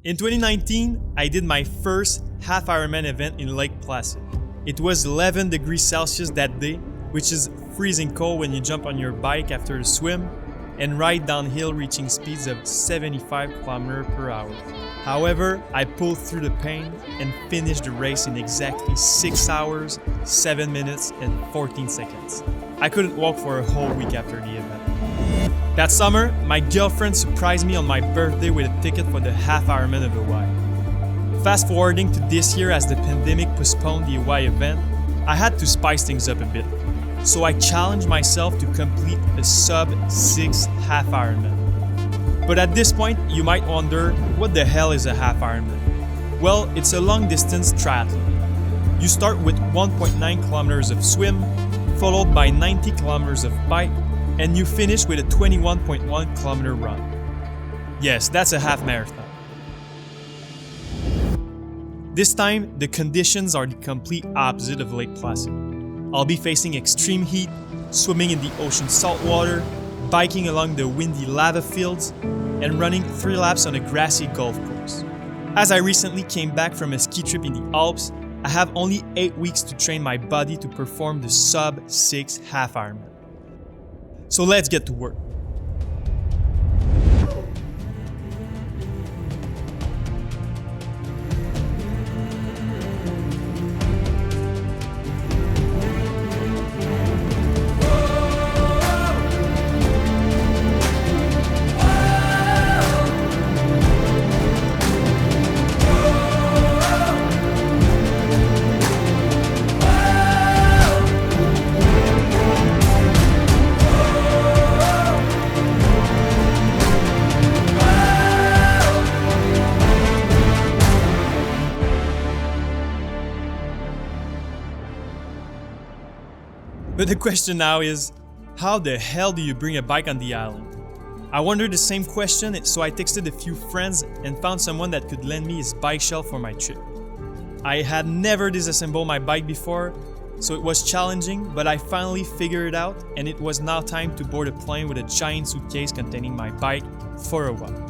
In 2019, I did my first half Ironman event in Lake Placid. It was 11 degrees Celsius that day, which is freezing cold when you jump on your bike after a swim and ride downhill reaching speeds of 75 km per hour. However, I pulled through the pain and finished the race in exactly 6 hours, 7 minutes, and 14 seconds. I couldn't walk for a whole week after the event. That summer, my girlfriend surprised me on my birthday with a ticket for the half Ironman of Hawaii. Fast forwarding to this year as the pandemic postponed the Hawaii event, I had to spice things up a bit. So I challenged myself to complete a sub-6 half Ironman. But at this point, you might wonder, what the hell is a half Ironman? Well, it's a long-distance triathlon. You start with 1.9 kilometers of swim, followed by 90 kilometers of bike, and you finish with a 21.1 kilometer run. Yes, that's a half marathon. This time, the conditions are the complete opposite of Lake Placid. I'll be facing extreme heat, swimming in the ocean's salt water, biking along the windy lava fields, and running 3 laps on a grassy golf course. As I recently came back from a ski trip in the Alps, I have only 8 weeks to train my body to perform the sub-6 half Ironman. So let's get to work. But the question now is, how the hell do you bring a bike on the island? I wondered the same question, so I texted a few friends and found someone that could lend me his bike shelf for my trip. I had never disassembled my bike before, so it was challenging, but I finally figured it out, and it was now time to board a plane with a giant suitcase containing my bike for a while.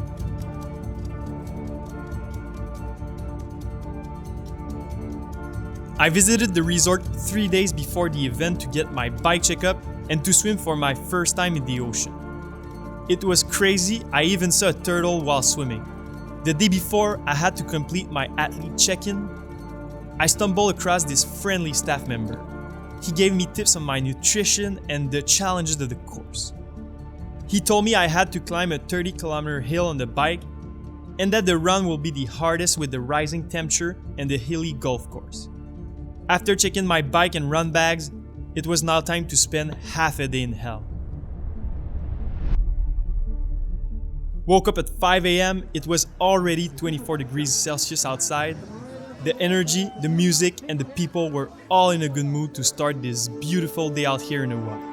I visited the resort 3 days before the event to get my bike checkup and to swim for my first time in the ocean. It was crazy, I even saw a turtle while swimming. The day before, I had to complete my athlete check-in. I stumbled across this friendly staff member. He gave me tips on my nutrition and the challenges of the course. He told me I had to climb a 30-kilometer hill on the bike and that the run will be the hardest with the rising temperature and the hilly golf course. After checking my bike and run bags, it was now time to spend half a day in hell. Woke up at 5 a.m., it was already 24 degrees Celsius outside. The energy, the music, and the people were all in a good mood to start this beautiful day out here in Hawaii.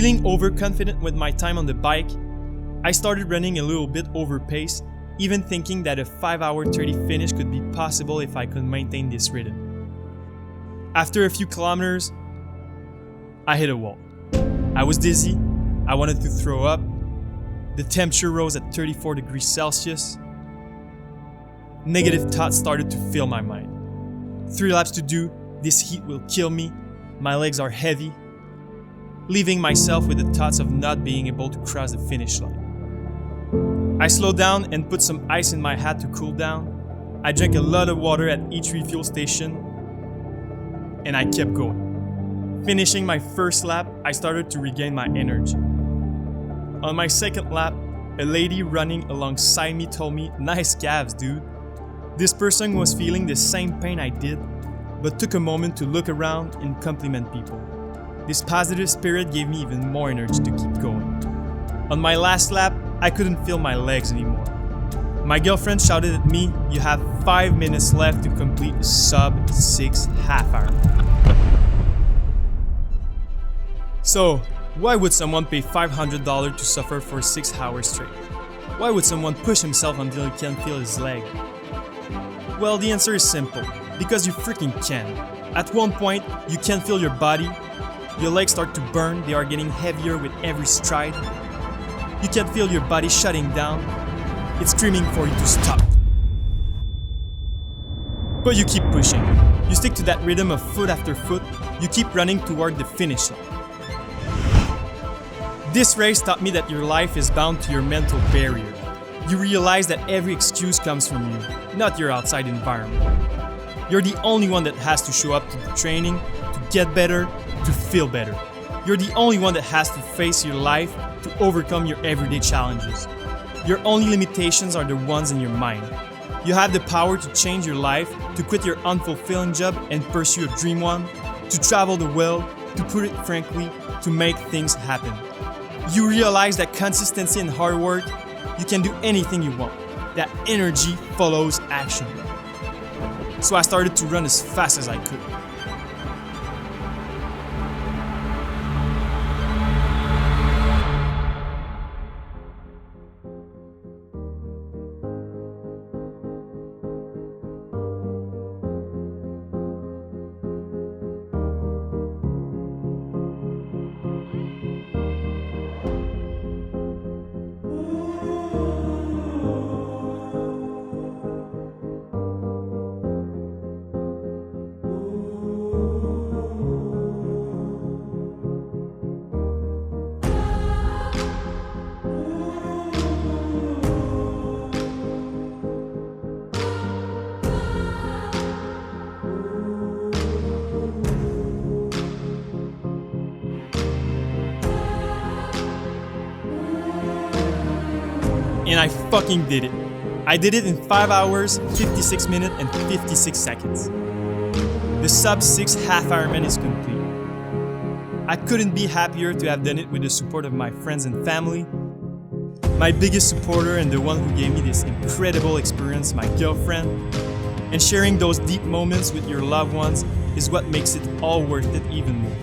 Feeling overconfident with my time on the bike, I started running a little bit over pace, even thinking that a 5-hour 30 finish could be possible if I could maintain this rhythm. After a few kilometers, I hit a wall. I was dizzy, I wanted to throw up, the temperature rose at 34 degrees Celsius. Negative thoughts started to fill my mind. 3 laps to do, this heat will kill me, my legs are heavy, leaving myself with the thoughts of not being able to cross the finish line. I slowed down and put some ice in my hat to cool down. I drank a lot of water at each refuel station, and I kept going. Finishing my first lap, I started to regain my energy. On my second lap, a lady running alongside me told me, "Nice calves, dude." This person was feeling the same pain I did, but took a moment to look around and compliment people. This positive spirit gave me even more energy to keep going. On my last lap, I couldn't feel my legs anymore. My girlfriend shouted at me, "You have 5 minutes left to complete a sub-6 half Ironman." So, why would someone pay $500 to suffer for 6 hours straight? Why would someone push himself until he can't feel his leg? Well, the answer is simple. Because you freaking can. At one point, you can't feel your body. Your legs start to burn, they are getting heavier with every stride. You can feel your body shutting down. It's screaming for you to stop. But you keep pushing. You stick to that rhythm of foot after foot. You keep running toward the finish line. This race taught me that your life is bound to your mental barrier. You realize that every excuse comes from you, not your outside environment. You're the only one that has to show up to the training, to get better, to feel better. You're the only one that has to face your life to overcome your everyday challenges. Your only limitations are the ones in your mind. You have the power to change your life, to quit your unfulfilling job and pursue a dream one, to travel the world, to put it frankly, to make things happen. You realize that consistency and hard work, you can do anything you want. That energy follows action. So I started to run as fast as I could. And I fucking did it. I did it in 5 hours, 56 minutes, and 56 seconds. The sub-6 half Ironman is complete. I couldn't be happier to have done it with the support of my friends and family. My biggest supporter and the one who gave me this incredible experience, my girlfriend. And sharing those deep moments with your loved ones is what makes it all worth it even more.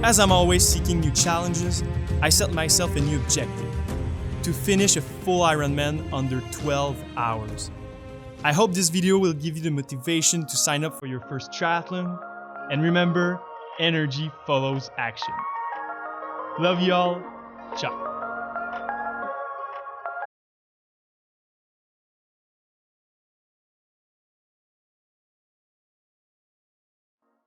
As I'm always seeking new challenges, I set myself a new objective: to finish a full Ironman under 12 hours. I hope this video will give you the motivation to sign up for your first triathlon. And remember, energy follows action. Love y'all. Ciao.